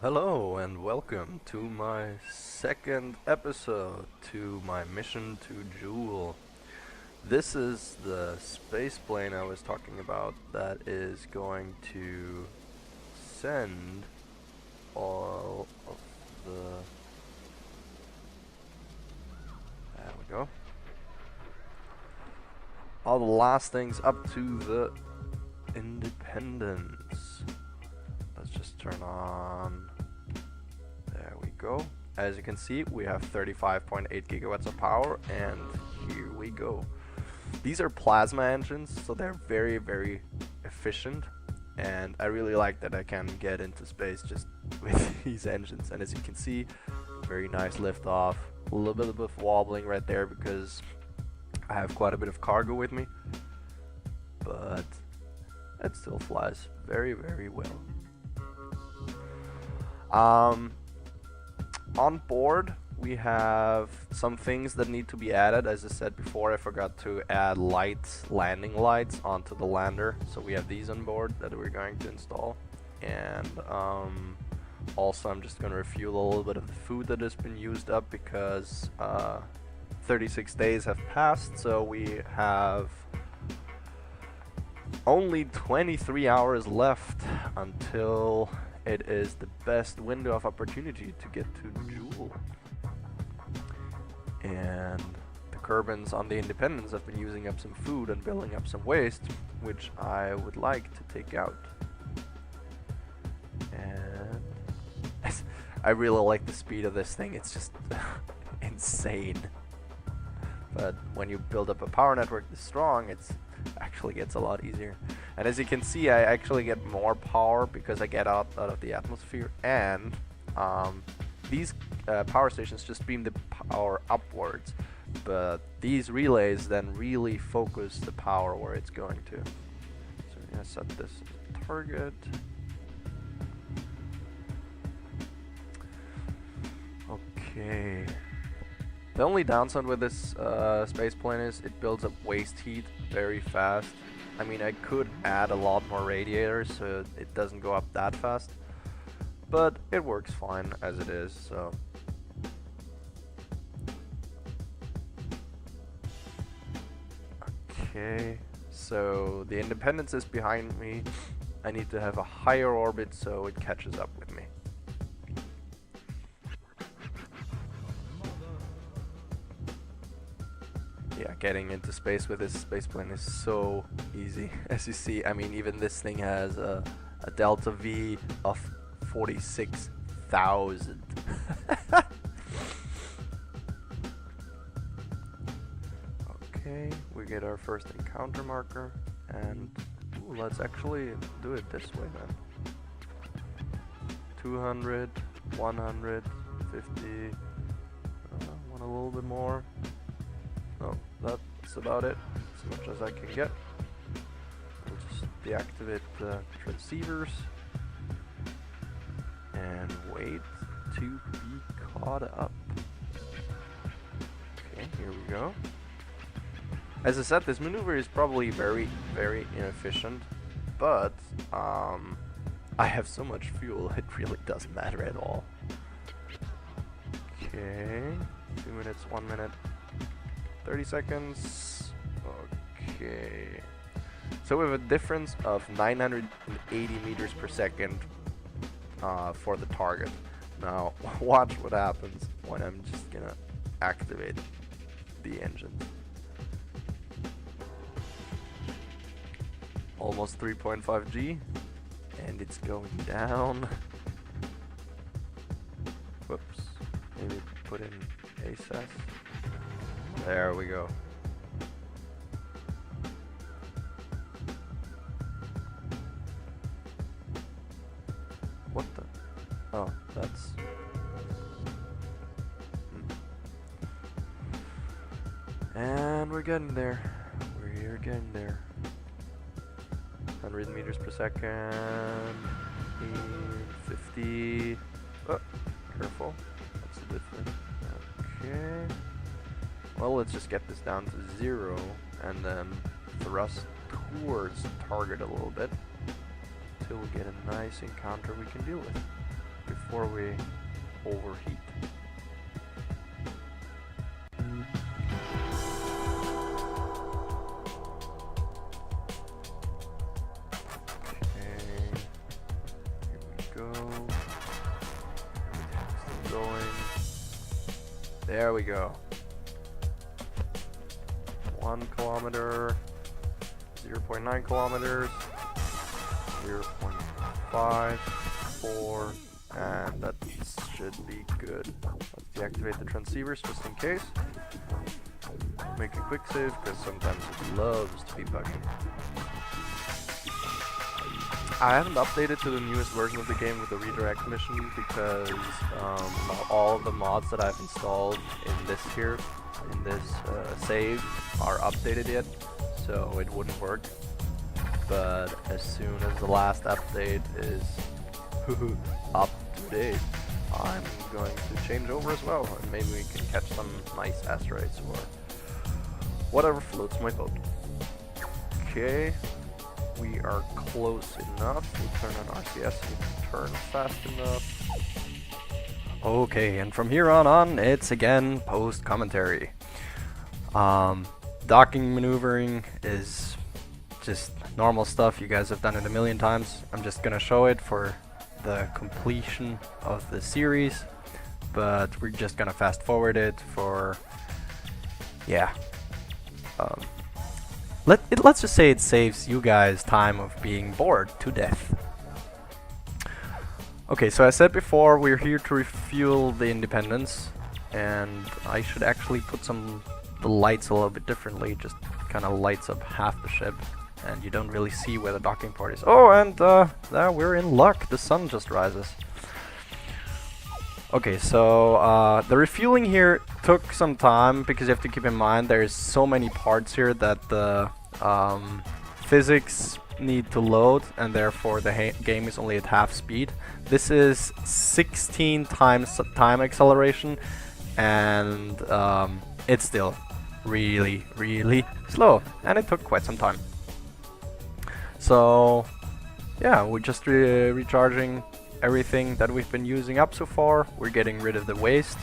Hello and welcome to my second episode to my mission to Jool. This is the space plane I was talking about that is going to send all of the... There we go. All the last things up to the Indipendence. Let's just turn on. There we go. As you can see, we have 35.8 gigawatts of power, and here we go. These are plasma engines, so they're very, very efficient, and I really like that I can get into space just with these engines. And as you can see, very nice liftoff. A little bit of wobbling right there because I have quite a bit of cargo with me, but it still flies very, very well. On board we have some things that need to be added. As I said before, I forgot to add landing lights onto the lander, so we have these on board that we're going to install. And also I'm just going to refuel a little bit of the food that has been used up because 36 days have passed, so we have only 23 hours left until it is the best window of opportunity to get to Jool. And the Kerbins on the Independence have been using up some food and building up some waste, which I would like to take out. And I really like the speed of this thing. It's just insane. But when you build up a power network this strong, it actually gets a lot easier. And as you can see, I actually get more power because I get out of the atmosphere, and these power stations just beam the power upwards, but these relays then really focus the power where it's going to. So we're gonna set this as target. Okay. The only downside with this space plane is it builds up waste heat very fast. I mean, I could add a lot more radiators so it doesn't go up that fast, but it works fine as it is, so. Okay, so the Independence is behind me. I need to have a higher orbit so it catches up with me. Yeah, getting into space with this spaceplane is so easy. As you see, I mean, even this thing has a delta V of 46,000. Okay, we get our first encounter marker, and let's actually do it this way then. 200, 150, want a little bit more. No, that's about it, as much as I can get. We'll just deactivate the transceivers and wait to be caught up. Okay, here we go. As I said, this maneuver is probably very, very inefficient, but I have so much fuel, it really doesn't matter at all. Okay, 2 minutes, 1 minute. 30 seconds. Okay. So we have a difference of 980 meters per second for the target. Now, watch what happens when I'm just gonna activate the engine. Almost 3.5 G, and it's going down. Whoops. Maybe put in ASAS. There we go. What the? Oh, that's... And we're getting there. We're getting there. 100 meters per second. 50. Oh, careful. That's a different. Okay. Well, let's just get this down to 0 and then thrust towards the target a little bit until we get a nice encounter we can deal with. before we overheat. There we go. 1 kilometer, 0.9 kilometers, 0.5, 4, and that should be good. Let's deactivate the transceivers just in case. Make a quick save because sometimes it loves to be buggy. I haven't updated to the newest version of the game with the redirect mission because not all of the mods that I've installed in this save are updated yet, so it wouldn't work. But as soon as the last update is up to date, I'm going to change over as well, and maybe we can catch some nice asteroids or whatever floats my boat. Okay. We are close enough. We'll turn on RCS so we can turn fast enough. Okay, and from here on, it's again post-commentary. Docking maneuvering is just normal stuff. You guys have done it a million times. I'm just gonna show it for the completion of the series, but we're just gonna fast forward it for, yeah. Let's just say it saves you guys time of being bored to death. Okay, so I said before, we're here to refuel the Independence, and I should actually put the lights a little bit differently, just kind of lights up half the ship, and you don't really see where the docking port is. Oh, and there we're in luck, the sun just rises. Okay, so the refueling here took some time because you have to keep in mind there's so many parts here that the physics need to load, and therefore the game is only at half speed. This is 16 times time acceleration, and it's still really, really slow, and it took quite some time. So yeah, we're just recharging everything that we've been using up so far. We're getting rid of the waste,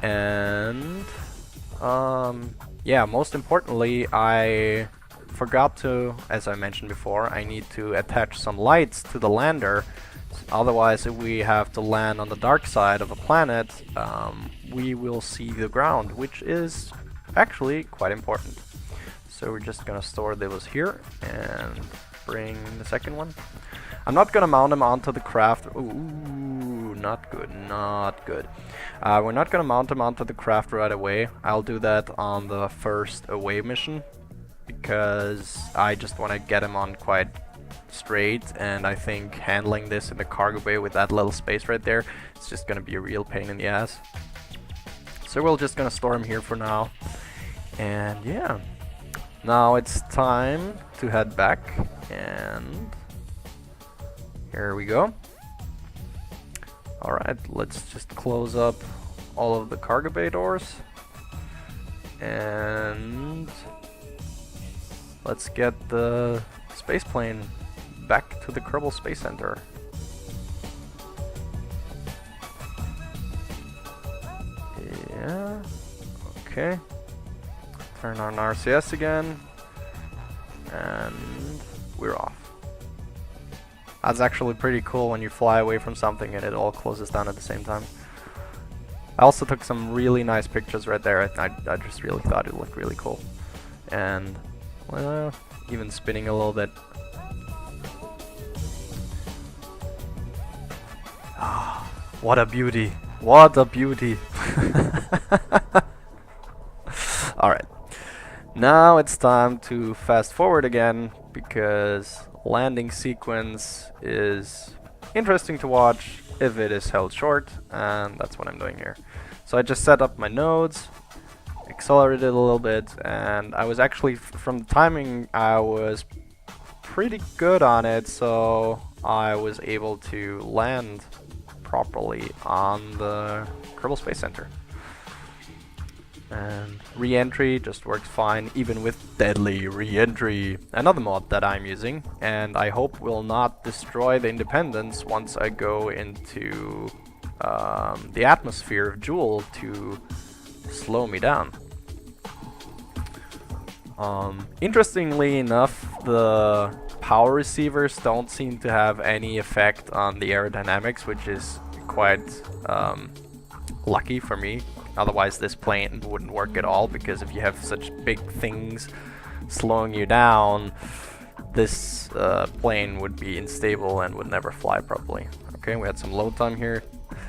and yeah, most importantly, I forgot to, as I mentioned before, I need to attach some lights to the lander. Otherwise, if we have to land on the dark side of a planet, we will see the ground, which is actually quite important. So we're just gonna store those here and bring the second one. I'm not gonna mount them onto the craft. Ooh, not good, not good. We're not gonna mount them onto the craft right away. I'll do that on the first away mission, because I just want to get them on quite straight, and I think handling this in the cargo bay with that little space right there, it's just gonna be a real pain in the ass. So we're just gonna store them here for now, and yeah, now it's time to head back, and here we go. Alright, let's just close up all of the cargo bay doors, and let's get the space plane back to the Kerbal Space Center. Yeah, okay. Turn on RCS again, and we're off. That's actually pretty cool when you fly away from something and it all closes down at the same time. I also took some really nice pictures right there. I just really thought it looked really cool. And, well, even spinning a little bit. Ah, what a beauty. What a beauty. Alright. Now it's time to fast forward again, because landing sequence is interesting to watch if it is held short, and that's what I'm doing here. So I just set up my nodes, accelerated a little bit, and I was actually, from the timing, I was pretty good on it, so I was able to land properly on the Kerbal Space Center. And re-entry just works fine, even with deadly re-entry, another mod that I'm using, and I hope will not destroy the Indipendence once I go into the atmosphere of Jool to slow me down. Interestingly enough, the power receivers don't seem to have any effect on the aerodynamics, which is quite lucky for me. Otherwise this plane wouldn't work at all, because if you have such big things slowing you down, this plane would be unstable and would never fly properly. Okay, we had some load time here.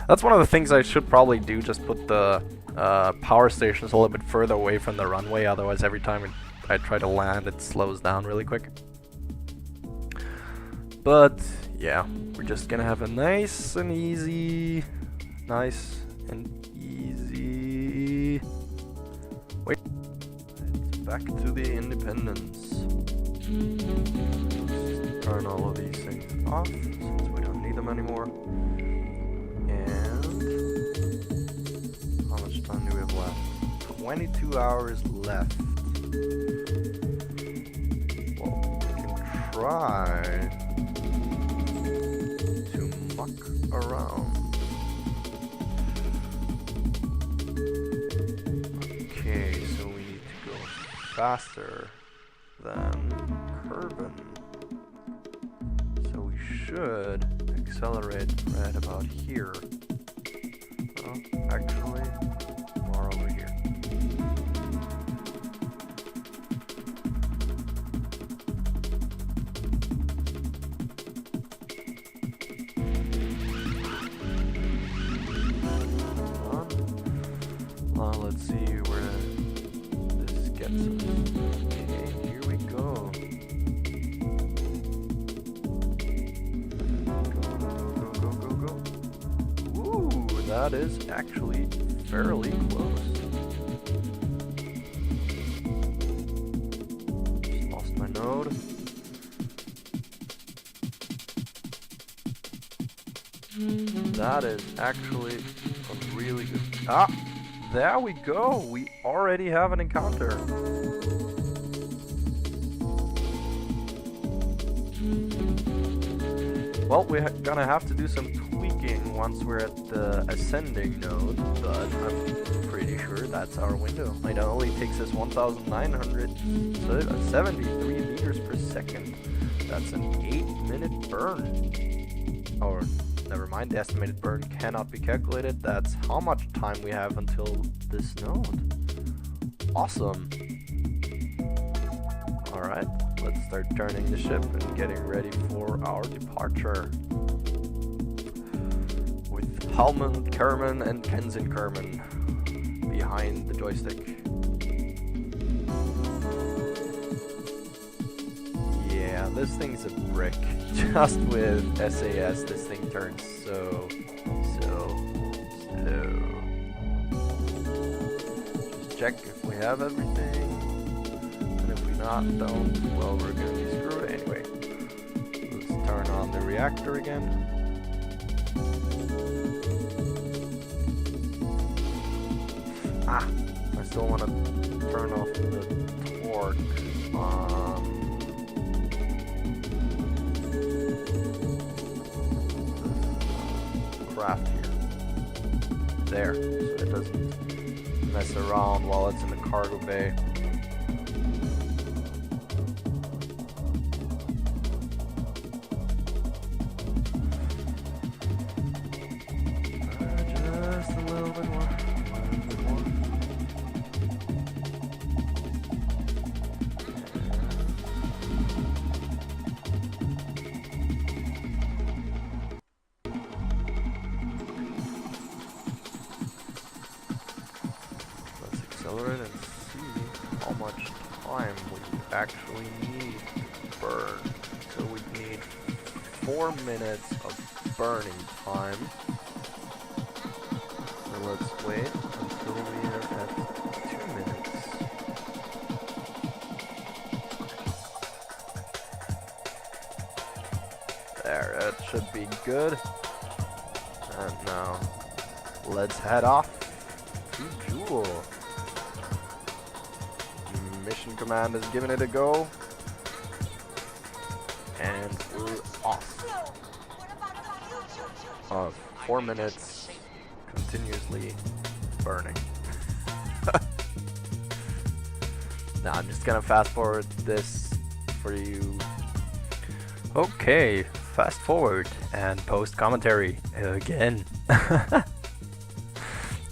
That's one of the things I should probably do, just put the power stations a little bit further away from the runway, otherwise every time I try to land it slows down really quick. But yeah, we're just gonna have a nice and easy, wait, it's back to the Indipendence. Turn all of these things off since we don't need them anymore. And how much time do we have left? 22 hours left. Well, we can try to muck around. Okay, so we need to go faster than Kerbin. So we should accelerate right about here. Oh, actually, more over here. Let's see where this gets us. Okay, here we go. Go. Ooh, that is actually fairly close. Just lost my node. That is actually a really good... Ah! There we go! We already have an encounter. Well, we're gonna have to do some tweaking once we're at the ascending node, but I'm pretty sure that's our window. It only takes us 1,973 meters per second. That's an 8-minute burn. Or, never mind, the estimated burn cannot be calculated. That's how much time we have until this node. Awesome. Alright, let's start turning the ship and getting ready for our departure. With Halman, Kerman, and Kenzin Kerman behind the joystick. Yeah, this thing's a brick. Just with SAS, this thing turns so slow. Just check if we have everything. And if we don't, well, we're gonna be screwed anyway. Let's turn on the reactor again. Ah, I still want to turn off the torque on craft here. There, so it doesn't mess around while it's in the cargo bay. Just a little bit more. Accelerate and see how much time we actually need to burn. So we need 4 minutes of burning time. So let's wait until we are at 2 minutes. There, that should be good. And now let's head off to Jool. Mission Command is giving it a go. And we're off. 4 minutes continuously burning. Now I'm just gonna fast forward this for you. Okay, fast forward and post commentary again. I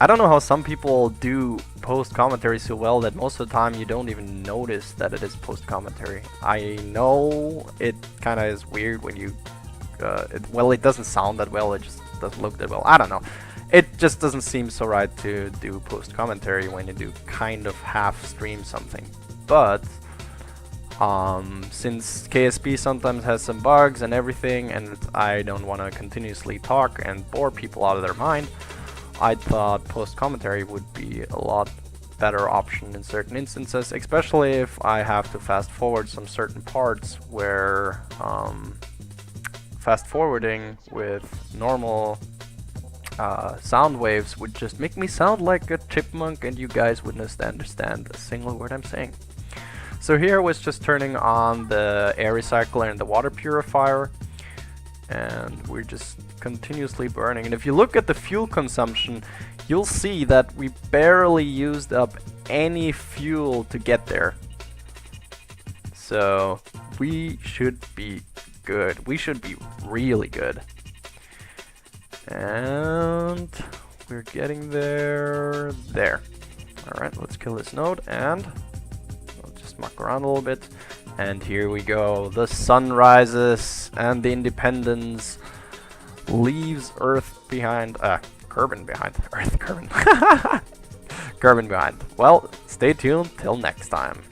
don't know how some people do post commentary so well that most of the time you don't even notice that it is post commentary. I know it kind of is weird when you, well, it doesn't sound that well, it just doesn't look that well. I don't know. It just doesn't seem so right to do post commentary when you do kind of half stream something. But since KSP sometimes has some bugs and everything, and I don't want to continuously talk and bore people out of their mind, I thought post commentary would be a lot better option in certain instances, especially if I have to fast forward some certain parts where fast forwarding with normal sound waves would just make me sound like a chipmunk and you guys wouldn't understand a single word I'm saying. So here I was just turning on the air recycler and the water purifier, and we're just continuously burning. And if you look at the fuel consumption, you'll see that we barely used up any fuel to get there. So we should be good. We should be really good. And we're getting there. There. Alright, let's kill this node and we'll just muck around a little bit. And here we go. The sun rises and the Indipendence leaves Earth behind. Kerbin behind. Earth, Kerbin. Kerbin behind. Well, stay tuned till next time.